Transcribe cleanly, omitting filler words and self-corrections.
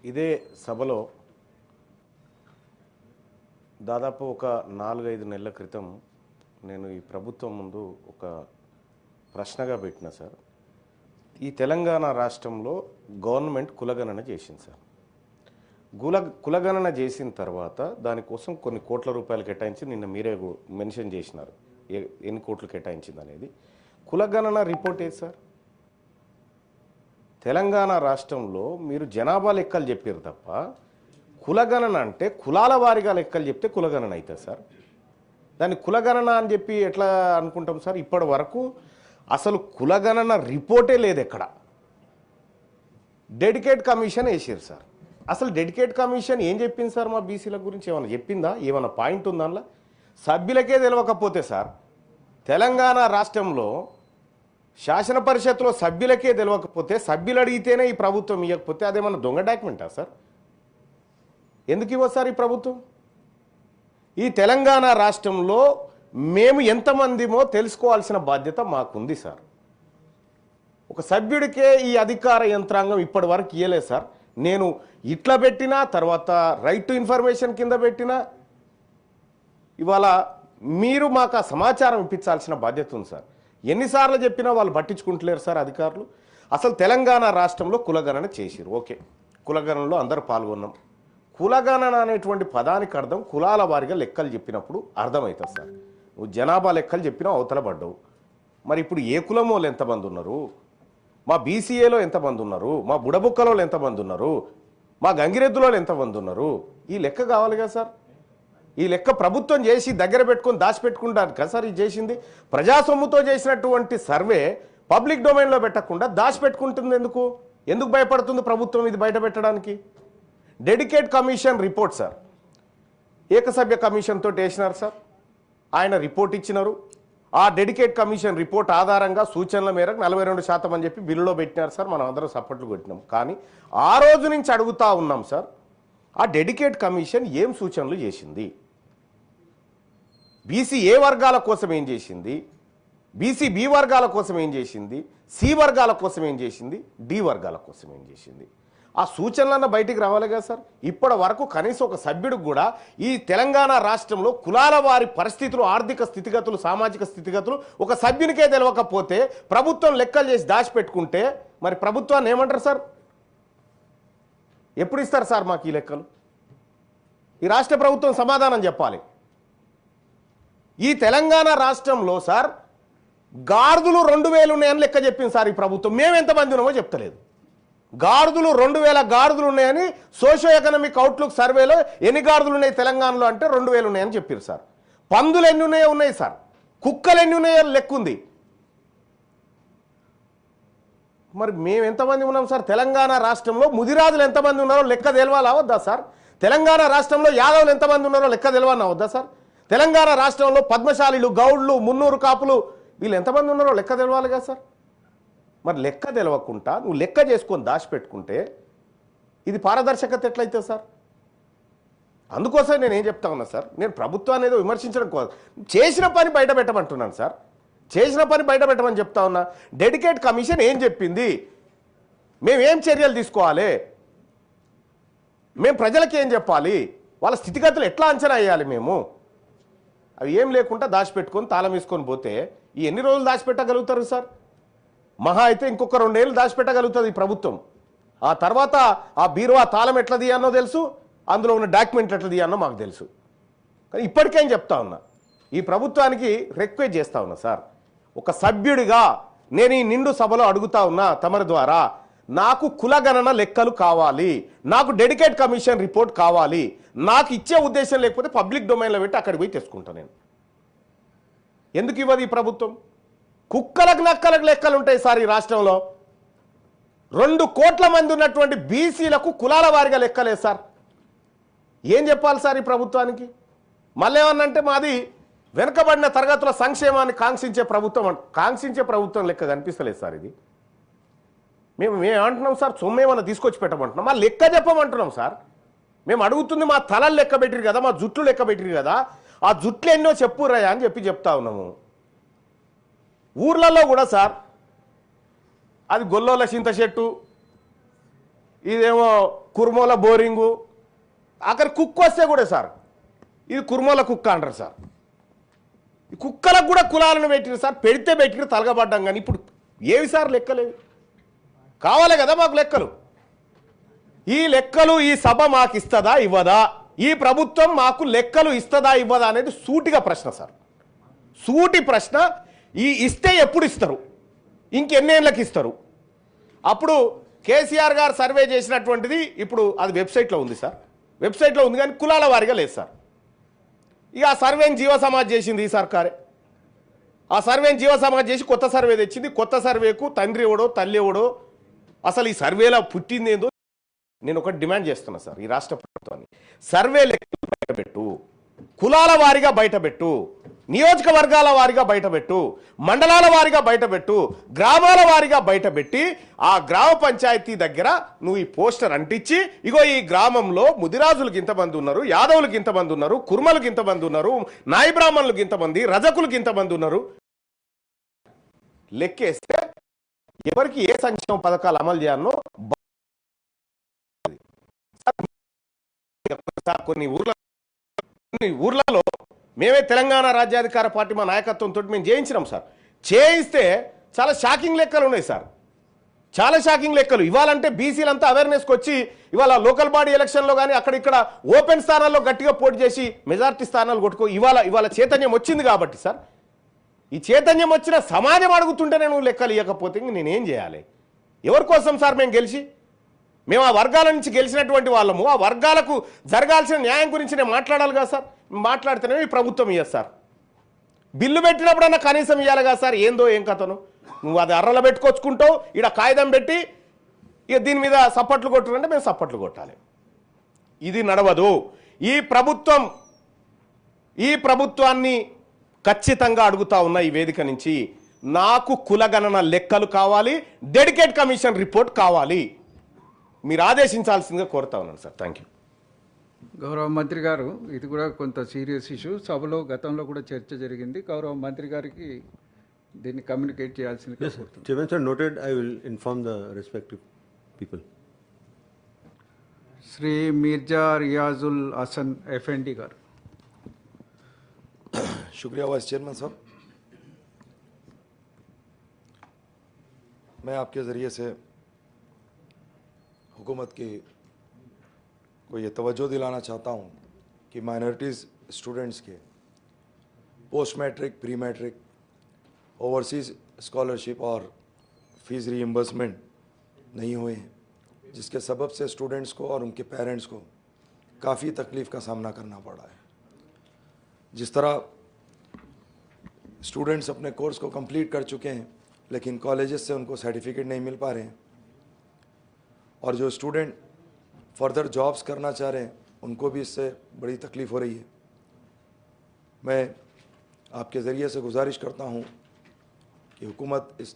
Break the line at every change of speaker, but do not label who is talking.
ఇదే సభలో దాదాపు ఒక 4-5 నెలల క్రితం నేను ఈ ప్రభుత్వం ముందు ఒక ప్రశ్నగా పెట్టిన సార్. ఈ తెలంగాణ రాష్ట్రంలో గవర్నమెంట్ కులగణన చేసింది సార్. కులగణన చేసిన తర్వాత దానికోసం కొన్ని కోట్ల రూపాయలు కేటాయించి నిన్న మీరే మెన్షన్ చేసినారు ఎన్ని కోట్లు కేటాయించింది అనేది. కులగణన రిపోర్ట్ ఏది సార్? తెలంగాణ రాష్ట్రంలో మీరు జనాభా లెక్కలు చెప్పారు తప్ప కులగణన అంటే కులాల వారిగా లెక్కలు చెప్తే కులగణన అవుతుంది సార్. దాన్ని కులగణన అని చెప్పి ఎట్లా అనుకుంటాం సార్? ఇప్పటి వరకు అసలు కులగణన రిపోర్టే లేదు ఎక్కడ. డెడికేట్ కమిషన్ వేసారు సార్. అసలు డెడికేట్ కమిషన్ ఏం చెప్పింది సార్? మా బీసీల గురించి ఏమైనా చెప్పిందా? ఏమైనా పాయింట్ ఉందా? అందులో సభ్యులకే తెలియకపోతే సార్, తెలంగాణ రాష్ట్రంలో శాసన పరిషత్తులో సభ్యులకే తెలియకపోతే సభ్యులు అడిగితేనే ఈ ప్రభుత్వం ఇవ్వకపోతే అదేమన్నా దొంగ డాక్యుమెంటా సార్? ఎందుకు ఇవ్వదు సార్ ఈ ప్రభుత్వం? ఈ తెలంగాణ రాష్ట్రంలో మేము ఎంతమందిమో తెలుసుకోవాల్సిన బాధ్యత మాకుంది సార్. ఒక సభ్యుడికే ఈ అధికార యంత్రాంగం ఇప్పటి వరకు ఇవ్వలేదు సార్. నేను ఇట్లా పెట్టినా, తర్వాత రైట్ టు ఇన్ఫర్మేషన్ కింద పెట్టినా, ఇవాళ మీరు మాకు ఆ సమాచారం ఇప్పించాల్సిన బాధ్యత ఉంది సార్. ఎన్నిసార్లు చెప్పినా వాళ్ళు పట్టించుకుంటలేరు సార్ అధికారులు. అసలు తెలంగాణ రాష్ట్రంలో కులగణన చేసిరు, ఓకే, కులగణనలో అందరూ పాల్గొన్నాం. కులగణన అనేటువంటి పదానికి అర్థం కులాల వారిగా లెక్కలు చెప్పినప్పుడు అర్థమవుతుంది సార్. నువ్వు జనాభా లెక్కలు చెప్పినా అవతల పడ్డావు. మరి ఇప్పుడు ఏ కులం వాళ్ళు ఎంతమంది ఉన్నారు, మా బీసీఏలో ఎంతమంది ఉన్నారు, మా బుడబుక్కలో ఎంతమంది ఉన్నారు, మా గంగిరెద్దులో ఎంతమంది ఉన్నారు, ఈ లెక్క కావాలి కదా సార్. ఈ లెక్క ప్రభుత్వం చేసి దగ్గర పెట్టుకొని దాచిపెట్టుకుంటారు కదా సార్. ఇది చేసింది ప్రజాసొమ్ముతో చేసినటువంటి సర్వే పబ్లిక్ డొమైన్లో పెట్టకుండా దాచిపెట్టుకుంటుంది. ఎందుకు భయపడుతుంది ప్రభుత్వం ఇది బయట పెట్టడానికి? డెడికేట్ కమిషన్ రిపోర్ట్ సార్, ఏకసభ్య కమిషన్ తోటి వేసినారు సార్. ఆయన రిపోర్ట్ ఇచ్చినారు. ఆ డెడికేట్ కమిషన్ రిపోర్ట్ ఆధారంగా సూచనల మేరకు 42% అని చెప్పి బిల్లులో పెట్టినారు సార్. మనం అందరం సపోర్ట్లు కొట్టినాం. కానీ ఆ రోజు నుంచి అడుగుతా ఉన్నాం సార్, ఆ డెడికేట్ కమిషన్ ఏం సూచనలు చేసింది? బీసీ ఏ వర్గాల కోసం ఏం చేసింది, బీసీ బి వర్గాల కోసం ఏం చేసింది, సి వర్గాల కోసం ఏం చేసింది, డి వర్గాల కోసం ఏం చేసింది? ఆ సూచనలన్న బయటికి రావాలి కదా సార్. ఇప్పటి వరకు కనీసం ఒక సభ్యుడికి కూడా ఈ తెలంగాణ రాష్ట్రంలో కులాల వారి పరిస్థితులు, ఆర్థిక స్థితిగతులు, సామాజిక స్థితిగతులు ఒక సభ్యునికే తెలియకపోతే ప్రభుత్వం లెక్కలు చేసి దాచిపెట్టుకుంటే మరి ప్రభుత్వాన్ని ఏమంటారు సార్? ఎప్పుడు ఇస్తారు సార్ మాకు ఈ లెక్కలు? ఈ రాష్ట్ర ప్రభుత్వం సమాధానం చెప్పాలి. ఈ తెలంగాణ రాష్ట్రంలో సార్ గాడిదలు 2000 ఉన్నాయని లెక్క చెప్పింది సార్ ఈ ప్రభుత్వం. మేము ఎంతమంది ఉన్నామో చెప్తలేదు. గాడిదలు 2000 గాడిదలు ఉన్నాయని సోషో ఎకనామిక్ అవుట్లుక్ సర్వేలో ఎన్ని గాడిదలు ఉన్నాయి తెలంగాణలో అంటే 2000 ఉన్నాయని చెప్పారు సార్. పందులు ఎన్ని ఉన్నాయో ఉన్నాయి సార్, కుక్కలు ఎన్ని ఉన్నాయో లెక్క ఉంది. మరి మేము ఎంతమంది ఉన్నాం సార్? తెలంగాణ రాష్ట్రంలో ముదిరాజులు ఎంతమంది ఉన్నారో లెక్క తెలవాలా వద్దా సార్? తెలంగాణ రాష్ట్రంలో యాదవులు ఎంతమంది ఉన్నారో లెక్క తెలవాలా వద్దా సార్? తెలంగాణ రాష్ట్రంలో పద్మశాలీలు, గౌడ్లు, మున్నూరు కాపులు వీళ్ళు ఎంతమంది ఉన్నారో లెక్క తెలవాలి కదా సార్. మరి లెక్క తెలవకుండా నువ్వు లెక్క చేసుకొని దాచిపెట్టుకుంటే ఇది పారదర్శకత ఎట్లయితే సార్? అందుకోసం నేను ఏం చెప్తా ఉన్నా సార్, నేను ప్రభుత్వాన్ని ఏదో విమర్శించడం కోసం చేసిన పని బయట పెట్టమంటున్నాను సార్. చేసిన పని బయట పెట్టమని చెప్తా ఉన్నా. డెడికేట్ కమిషన్ ఏం చెప్పింది, మేమేం చర్యలు తీసుకోవాలి, మేము ప్రజలకి ఏం చెప్పాలి, వాళ్ళ స్థితిగతులు ఎట్లా అంచనా వేయాలి, మేము అవి ఏం లేకుండా దాచిపెట్టుకొని తాళం వేసుకొని పోతే ఈ ఎన్ని రోజులు దాచిపెట్టగలుగుతారు సార్? మహా అయితే ఇంకొక 2 ఏళ్ళు దాచిపెట్టగలుగుతుంది ఈ ప్రభుత్వం. ఆ తర్వాత ఆ బీరువా తాళం ఎట్లా తీయానో తెలుసు, అందులో ఉన్న డాక్యుమెంట్లు ఎట్లా తీయానో మాకు తెలుసు. కానీ ఇప్పటికేం చెప్తా ఉన్నా, ఈ ప్రభుత్వానికి రిక్వెస్ట్ చేస్తా ఉన్నా సార్, ఒక సభ్యుడిగా నేను ఈ నిండు సభలో అడుగుతా ఉన్నా తమరి ద్వారా, నాకు కులగణన లెక్కలు కావాలి, నాకు డెడికేట్ కమిషన్ రిపోర్ట్ కావాలి. నాకు ఇచ్చే ఉద్దేశం లేకపోతే పబ్లిక్ డొమైన్లో పెట్టి అక్కడికి పోయి తెచ్చుకుంటా నేను. ఎందుకు ఇవ్వదు ఈ ప్రభుత్వం? కుక్కలకు నక్కలకు లెక్కలు ఉంటాయి సార్ ఈ రాష్ట్రంలో. 2 కోట్ల మంది ఉన్నటువంటి బీసీలకు కులాల వారిగా లెక్కలేదు సార్. ఏం చెప్పాలి సార్ ఈ ప్రభుత్వానికి? మళ్ళీ ఏమన్నంటే మాది వెనుకబడిన తరగతుల సంక్షేమాన్ని కాంక్షించే ప్రభుత్వం లెక్క కనిపిస్తలేదు సార్ ఇది. మేము ఏమంటున్నాం సార్? సొమ్మేమన్నా తీసుకొచ్చి పెట్టమంటున్నాం, మా లెక్క చెప్పమంటున్నాం సార్. మేము అడుగుతుంది మా తలలు లెక్క పెట్టిరు కదా, మా జుట్లు లెక్క పెట్టిరు కదా, ఆ జుట్లు ఎన్నో చెప్పురయ్యా అని చెప్తా ఉన్నాము. ఊర్లలో కూడా సార్ అది గొల్లోల చింత చెట్టు, ఇదేమో కుర్మోల బోరింగు అక్కడ కుక్క వస్తే కూడా సార్ ఇది కుర్మోల కుక్క అంటారు సార్. ఈ కుక్కలకు కూడా కులాలను పెట్టిరు సార్, పెడితే పెట్టిరు తలగబడ్డాం. కానీ ఇప్పుడు ఏవి సార్ లెక్కలేవి? కావాలి కదా మాకు లెక్కలు. ఈ లెక్కలు ఈ సభ మాకు ఇస్తుందా ఇవ్వదా, ఈ ప్రభుత్వం మాకు లెక్కలు ఇస్తుందా ఇవ్వదా అనేది సూటిగా ప్రశ్న సార్, సూటి ప్రశ్న. ఈ ఇస్తే ఎప్పుడు ఇస్తారు, ఇంకెన్నేళ్ళకి ఇస్తారు? అప్పుడు కేసీఆర్ గారు సర్వే చేసినటువంటిది ఇప్పుడు అది వెబ్సైట్లో ఉంది సార్, వెబ్సైట్లో ఉంది కానీ కులాల వారిగా లేదు సార్. ఇక ఆ సర్వేని జీవ సమాజ్ చేసింది ఈ సర్కారే. ఆ సర్వేని జీవ సమాజ్ చేసి కొత్త సర్వే తెచ్చింది. కొత్త సర్వేకు తండ్రి ఎవడో తల్లి ఎవడో అసలు ఈ సర్వేలో పుట్టింది ఏందో నేను ఒకటి డిమాండ్ చేస్తున్నా సార్ ఈ రాష్ట్ర ప్రభుత్వాన్ని. సర్వే లెక్కలు బయటపెట్టు, కులాల వారిగా బయటపెట్టు, నియోజకవర్గాల వారిగా బయటపెట్టు, మండలాల వారిగా బయటపెట్టు, గ్రామాల వారిగా బయటపెట్టి ఆ గ్రామ పంచాయతీ దగ్గర నువ్వు ఈ పోస్టర్ అంటించి ఇగో ఈ గ్రామంలో ముదిరాజులకు ఇంతమంది ఉన్నారు, యాదవులకు ఇంతమంది ఉన్నారు, కుర్మలకు ఇంతమంది ఉన్నారు, నాయి బ్రాహ్మణులకు ఇంతమంది, రజకులకు ఇంతమంది ఉన్నారు లెక్కేస్తే ఎవరికి ఏ సంక్షేమ పథకాలు అమలు చేయాలనో కొన్ని ఊర్లలో మేమే తెలంగాణ రాజ్యాధికార పార్టీ మా నాయకత్వంతో మేము చేయించినాం సార్. చేయిస్తే చాలా షాకింగ్ లెక్కలు ఉన్నాయి సార్, చాలా షాకింగ్ లెక్కలు. ఇవాళంటే బీసీలంతా అవేర్నెస్కి వచ్చి ఇవాళ లోకల్ బాడీ ఎలక్షన్లో కానీ అక్కడ ఇక్కడ ఓపెన్ స్థానాల్లో గట్టిగా పోటీ చేసి మెజార్టీ స్థానాలు కొట్టుకో ఇవాళ చైతన్యం వచ్చింది కాబట్టి సార్. ఈ చైతన్యం వచ్చిన సమాజం అడుగుతుంటే నేను లెక్కలు ఇవ్వకపోతే నేనేం చేయాలి? ఎవరి కోసం సార్ మేము గెలిచి? మేము ఆ వర్గాల నుంచి గెలిచినటువంటి వాళ్ళము, ఆ వర్గాలకు జరగాల్సిన న్యాయం గురించి నేను మాట్లాడాలి కదా సార్. మాట్లాడితేనే ఈ ప్రభుత్వం ఇయ్యదు సార్. బిల్లు పెట్టినప్పుడన్నా కనీసం ఇవ్వాలి కదా సార్. ఏందో ఏం కథను నువ్వు అది అర్రలు పెట్టుకొచ్చుకుంటావు, ఈడ కాగితం పెట్టి ఇక దీని మీద సప్పట్లు కొట్టుకుంటే మేము సప్పట్లు కొట్టాలి. ఇది నడవదు. ఈ ప్రభుత్వాన్ని ఖచ్చితంగా అడుగుతా ఉన్న ఈ వేదిక నుంచి నాకు కులగణన లెక్కలు కావాలి, డెడికేట్ కమిషన్ రిపోర్ట్ కావాలి. మీరు ఆదేశించాల్సిందిగా కోరుతా ఉన్నాను సార్. Thank you.
గౌరవ మంత్రి గారు, ఇది కూడా కొంత సీరియస్ ఇష్యూ. సభలో గతంలో కూడా చర్చ జరిగింది. గౌరవ మంత్రి గారికి దీన్ని కమ్యూనికేట్ చేయాల్సింది.
Chairman sir, noted. I will inform the respective people.
Shri Mirza Riyazul Hasan FMD గారు.
शुक्रिया वाइस चेयरमैन साहब, मैं आपके ज़रिए से हुकूमत की को ये तवज्जो दिलाना चाहता हूँ कि माइनॉरिटीज़ स्टूडेंट्स के post matric, pre matric, overseas scholarship और फीस रीइंबर्समेंट नहीं हुए हैं, जिसके सबब से स्टूडेंट्स को और उनके पेरेंट्स को काफ़ी तकलीफ़ का सामना करना पड़ा है। जिस तरह स्टूडेंट्स अपने कोर्स को कंप्लीट कर चुके हैं लेकिन कॉलेजेस से उनको सर्टिफिकेट नहीं मिल पा रहे हैं, और जो स्टूडेंट फर्दर जॉब्स करना चाह रहे हैं उनको भी इससे बड़ी तकलीफ़ हो रही है। मैं आपके ज़रिए से गुजारिश करता हूं कि हुकूमत इस